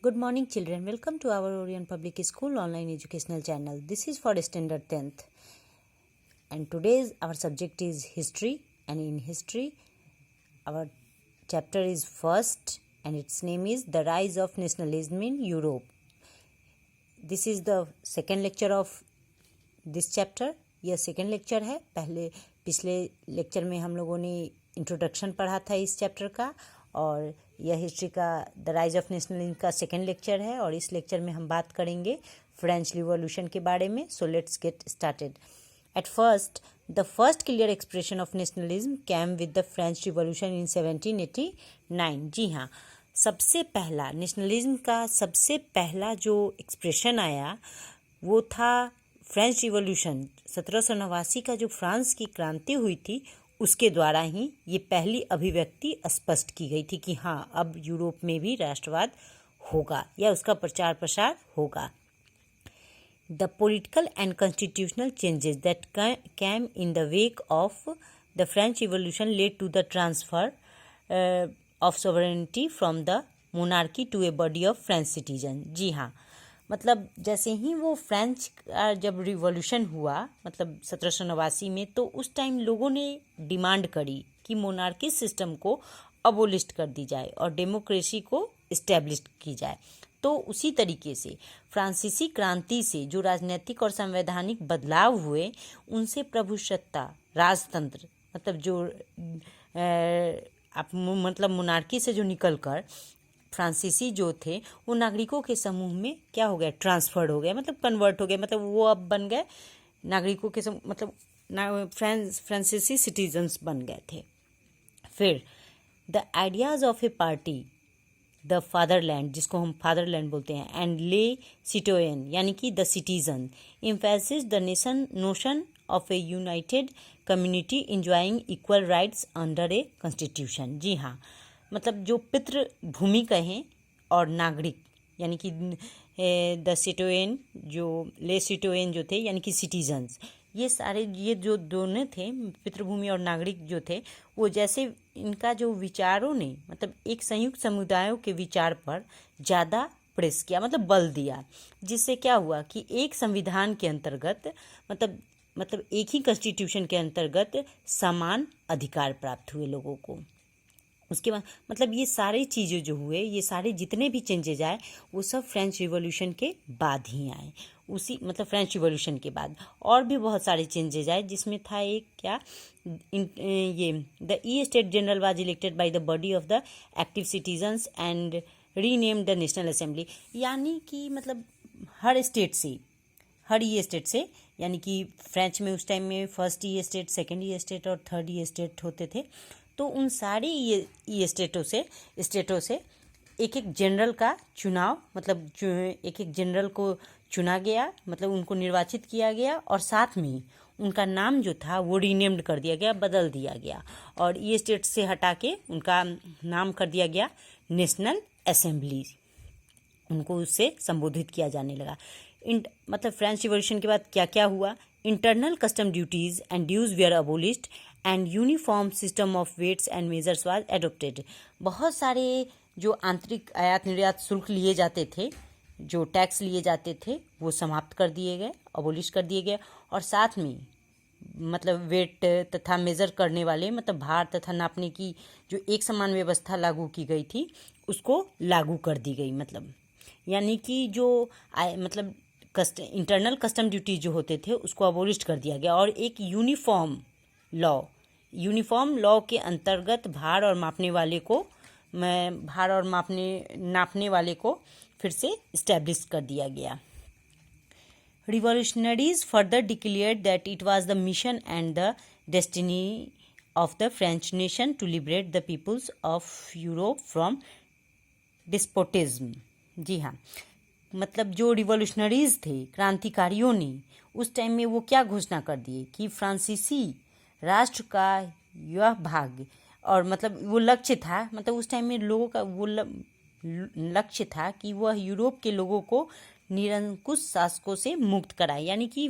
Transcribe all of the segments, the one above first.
Good morning, children. Welcome to our Orion Public School online educational channel. This is for standard 10th. And today's our subject is history. And in history, our chapter is first and its name is The Rise of Nationalism in Europe. This is the second lecture of this chapter. यह second lecture है. पिछले lecture में हम लोगों ने introduction पढ़ा था इस चैप्टर का, और यह हिस्ट्री का द राइज ऑफ नेशनलिज्म का सेकेंड लेक्चर है. और इस लेक्चर में हम बात करेंगे फ्रेंच रिवॉल्यूशन के बारे में. So let's get started. At first the first clear expression of nationalism came with the French revolution in 1789. जी हाँ, सबसे पहला नेशनलिज्म का सबसे पहला जो एक्सप्रेशन आया वो था फ्रेंच रिवॉल्यूशन 1789 का. जो फ्रांस की क्रांति हुई थी उसके द्वारा ही ये पहली अभिव्यक्ति स्पष्ट की गई थी कि हाँ, अब यूरोप में भी राष्ट्रवाद होगा या उसका प्रचार प्रसार होगा. The political and constitutional changes that came in the wake of the French revolution led to the transfer of sovereignty from the monarchy to a body of French citizen. जी हाँ, मतलब जैसे ही वो फ्रेंच का जब रिवॉल्यूशन हुआ, मतलब 1789 में, तो उस टाइम लोगों ने डिमांड करी कि मोनार्की सिस्टम को अबोलिस्ट कर दी जाए और डेमोक्रेसी को इस्टेब्लिश की जाए. तो उसी तरीके से फ्रांसीसी क्रांति से जो राजनीतिक और संवैधानिक बदलाव हुए, उनसे प्रभुसत्ता राजतंत्र, मतलब जो मतलब मोनार्की से जो निकलकर फ्रांसीसी जो थे वो नागरिकों के समूह में क्या हो गया, ट्रांसफर्ड हो गया, मतलब कन्वर्ट हो गया, मतलब वो अब बन गए नागरिकों के मतलब फ्रांसीसी सिटीजन्स बन गए थे. फिर the ideas of A party the fatherland, जिसको हम फादरलैंड बोलते हैं, एंड ले सिटोयन यानी कि the citizen, emphasis the notion of a united community enjoying equal rights under a constitution. जी हाँ, मतलब जो पितृभूमि कहें और नागरिक यानी कि द सिटोयन, जो ले सिटोयन जो थे यानी कि सिटीजन्स, ये सारे ये जो दोनों थे, पितृभूमि और नागरिक जो थे, वो जैसे इनका जो विचारों ने मतलब एक संयुक्त समुदायों के विचार पर ज़्यादा प्रेस किया, मतलब बल दिया, जिससे क्या हुआ कि एक संविधान के अंतर्गत मतलब एक ही कॉन्स्टिट्यूशन के अंतर्गत समान अधिकार प्राप्त हुए लोगों को. उसके बाद मतलब ये सारी चीज़ें जो हुए, ये सारे जितने भी चेंजेज आए, वो सब फ्रेंच रिवॉल्यूशन के बाद ही आए. उसी मतलब फ्रेंच रिवॉल्यूशन के बाद और भी बहुत सारे चेंजेज आए, जिसमें था एक क्या, ये the E state general was elected by the body of the active citizens and renamed the national assembly. यानी कि मतलब हर ई स्टेट से यानी कि फ्रेंच में उस टाइम में फर्स्ट ई स्टेट, सेकेंड ई स्टेट और थर्ड ई स्टेट होते थे. तो उन सारी ये स्टेटों से एक एक जनरल का चुनाव, मतलब एक एक जनरल को चुना गया, मतलब उनको निर्वाचित किया गया, और साथ में उनका नाम जो था वो रीनेम्ड कर दिया गया, बदल दिया गया, और ये स्टेट से हटा के उनका नाम कर दिया गया नेशनल असेंबली. उनको उससे संबोधित किया जाने लगा. मतलब फ्रेंच रिवॉल्यूशन के बाद क्या क्या हुआ, internal custom duties and dues were abolished and uniform system of weights and measures was adopted. बहुत सारे जो आंतरिक आयात निर्यात शुल्क लिए जाते थे, जो टैक्स लिए जाते थे, वो समाप्त कर दिए गए, अबोलिश कर दिए गए, और साथ में मतलब वेट तथा मेज़र करने वाले, मतलब भार तथा नापने की जो एक समान व्यवस्था लागू की गई थी, उसको लागू कर दी गई. मतलब यानी कि जो मतलब इंटरनल कस्टम ड्यूटी जो होते थे उसको अबोलिश कर दिया गया, और एक यूनिफॉर्म लॉ के अंतर्गत भार और नापने वाले को फिर से इस्टेब्लिश कर दिया गया. Revolutionaries further declared that it was the mission and the destiny of the French nation to liberate the peoples of Europe from despotism. जी हाँ, मतलब जो रिवॉल्यूशनरीज थे, क्रांतिकारियों ने उस टाइम में वो क्या घोषणा कर दिए कि फ्रांसीसी राष्ट्र का यह भाग, और मतलब वो लक्ष्य था, मतलब उस टाइम में लोगों का वो लक्ष्य था कि वह यूरोप के लोगों को निरंकुश शासकों से मुक्त कराए। यानी कि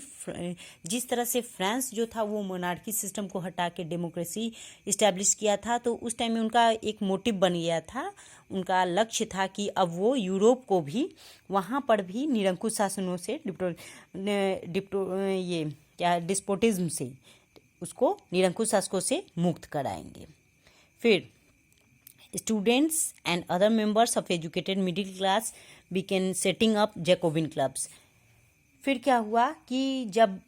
जिस तरह से फ्रांस जो था वो मोनार्की सिस्टम को हटा के डेमोक्रेसी इस्टेब्लिश किया था, तो उस टाइम में उनका एक मोटिव बन गया था, उनका लक्ष्य था कि अब वो यूरोप को भी वहाँ पर भी निरंकुश शासनों से डिस्पोटिज्म से उसको निरंकुश शासकों से मुक्त कराएंगे। फिर students and other members of educated middle class began setting up Jacobin clubs। फिर क्या हुआ कि जब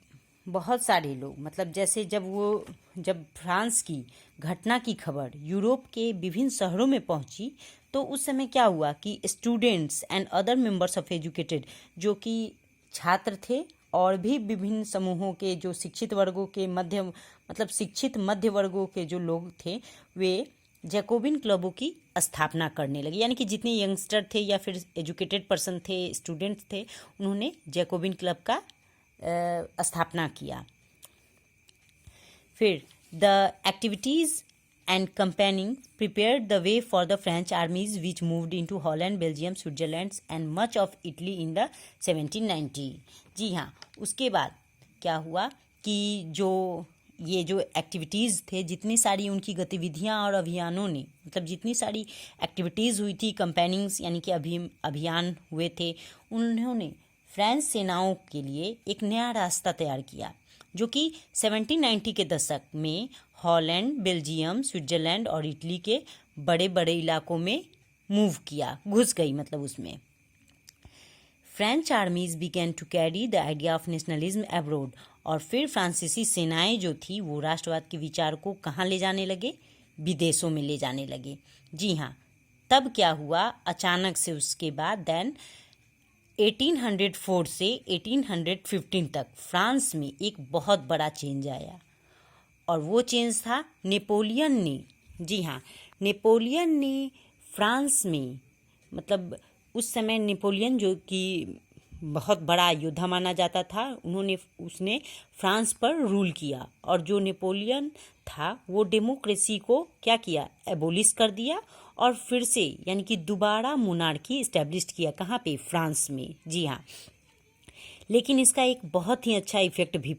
बहुत सारे लोग मतलब जैसे जब फ्रांस की घटना की खबर यूरोप के विभिन्न शहरों में पहुंची, तो उस समय क्या हुआ कि students and other members of educated, जो कि छात्र थे और भी विभिन्न समूहों के जो शिक्षित वर्गों के शिक्षित मध्य वर्गों के जो लोग थे, वे जैकोबिन क्लबों की स्थापना करने लगे। यानी कि जितने यंगस्टर थे या फिर एजुकेटेड पर्सन थे, स्टूडेंट्स थे, उन्होंने जैकोबिन क्लब का स्थापना किया। फिर the activities and campaigning prepared the way for the French आर्मीज which moved into Holland, Belgium, Switzerland and much of Italy in the 1790। जी हाँ, उसके बाद क्या हुआ कि ये जो एक्टिविटीज़ थे, जितनी सारी उनकी गतिविधियां और अभियानों ने जितनी सारी एक्टिविटीज़ हुई थी, कंपेनिंग्स यानी कि अभियान हुए थे, उन्होंने फ्रेंच सेनाओं के लिए एक नया रास्ता तैयार किया, जो कि 1790 के दशक में हॉलैंड, बेल्जियम, स्विट्जरलैंड और इटली के बड़े बड़े इलाकों में मूव किया, घुस गई उसमें। French armies began to carry the idea of nationalism abroad. और फिर फ्रांसीसी सेनाएं जो थी वो राष्ट्रवाद के विचार को कहाँ ले जाने लगे? विदेशों में ले जाने लगे। जी हाँ, तब क्या हुआ अचानक से उसके बाद 1804 से 1815 तक फ्रांस में एक बहुत बड़ा चेंज आया, और वो चेंज था नेपोलियन ने। जी हाँ, नेपोलियन ने फ्रांस में उस समय नेपोलियन जो कि बहुत बड़ा योद्धा माना जाता था, उसने फ्रांस पर रूल किया, और जो नेपोलियन था वो डेमोक्रेसी को क्या किया? एबोलिश कर दिया, और फिर से यानी कि दोबारा मोनार्की इस्टेब्लिश किया। कहाँ पे? फ्रांस में। जी हाँ, लेकिन इसका एक बहुत ही अच्छा इफेक्ट भी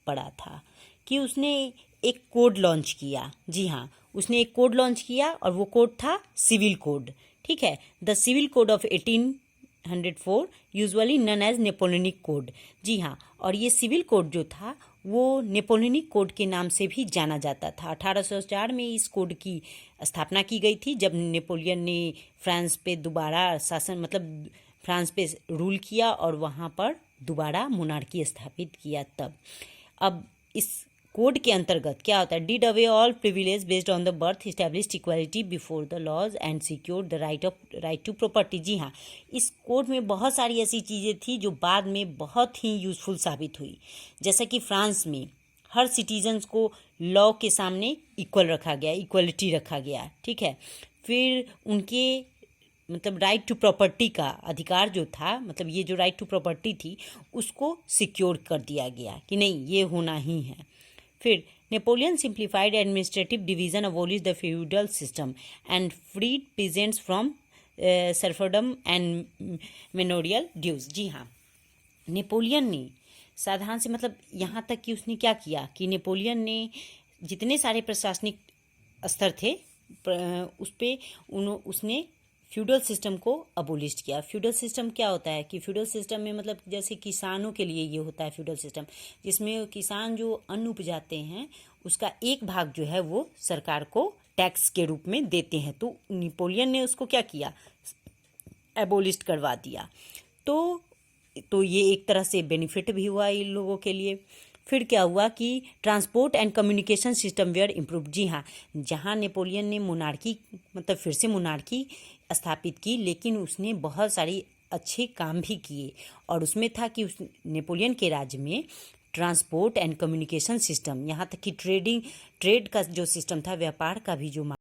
पड़ा था कि उसने एक कोड लॉन्च किया। जी हाँ, उसने एक कोड लॉन्च किया, और वो कोड था सिविल कोड। ठीक है, the civil code of 1804 usually known as Napoleonic code. जी हाँ, और ये सिविल कोड जो था वो नेपोलियनिक कोड के नाम से भी जाना जाता था। 1804 में इस कोड की स्थापना की गई थी, जब नेपोलियन ने फ्रांस पे दोबारा शासन फ्रांस पे रूल किया और वहाँ पर दोबारा मोनार्की स्थापित किया तब। अब इस कोड के अंतर्गत क्या होता है? Did away all privilege based on the birth, established equality before the laws and secure the right to property. जी हाँ, इस कोड में बहुत सारी ऐसी चीज़ें थी जो बाद में बहुत ही यूजफुल साबित हुई। जैसा कि फ्रांस में हर सिटीजन्स को लॉ के सामने इक्वल रखा गया, इक्वलिटी रखा गया। ठीक है, फिर उनके राइट टू प्रॉपर्टी का अधिकार जो था, ये जो राइट टू प्रॉपर्टी थी उसको सिक्योर कर दिया गया कि नहीं, ये होना ही है। फिर Napoleon simplified administrative division, abolish the feudal system and freed peasants from serfdom and manorial dues. जी हाँ, नेपोलियन ने साधारण से यहाँ तक कि उसने क्या किया कि नेपोलियन ने जितने सारे प्रशासनिक स्तर थे उस पर उसने फ्यूडल सिस्टम को अबोलिश किया। फ्यूडल सिस्टम क्या होता है कि फ्यूडल सिस्टम में जैसे किसानों के लिए ये होता है फ्यूडल सिस्टम, जिसमें किसान जो अन्न उपजाते हैं उसका एक भाग जो है वो सरकार को टैक्स के रूप में देते हैं। तो नेपोलियन ने उसको क्या किया? एबोलिश करवा दिया। तो ये एक तरह से बेनिफिट भी हुआ इन लोगों के लिए। फिर क्या हुआ कि transport and communication system were improve. जी हाँ, जहाँ नेपोलियन ने मोनार्की फिर से मोनार्की स्थापित की, लेकिन उसने बहुत सारी अच्छे काम भी किए, और उसमें था कि नेपोलियन के राज्य में ट्रांसपोर्ट एंड कम्युनिकेशन सिस्टम, यहाँ तक कि ट्रेड का जो सिस्टम था, व्यापार का भी जो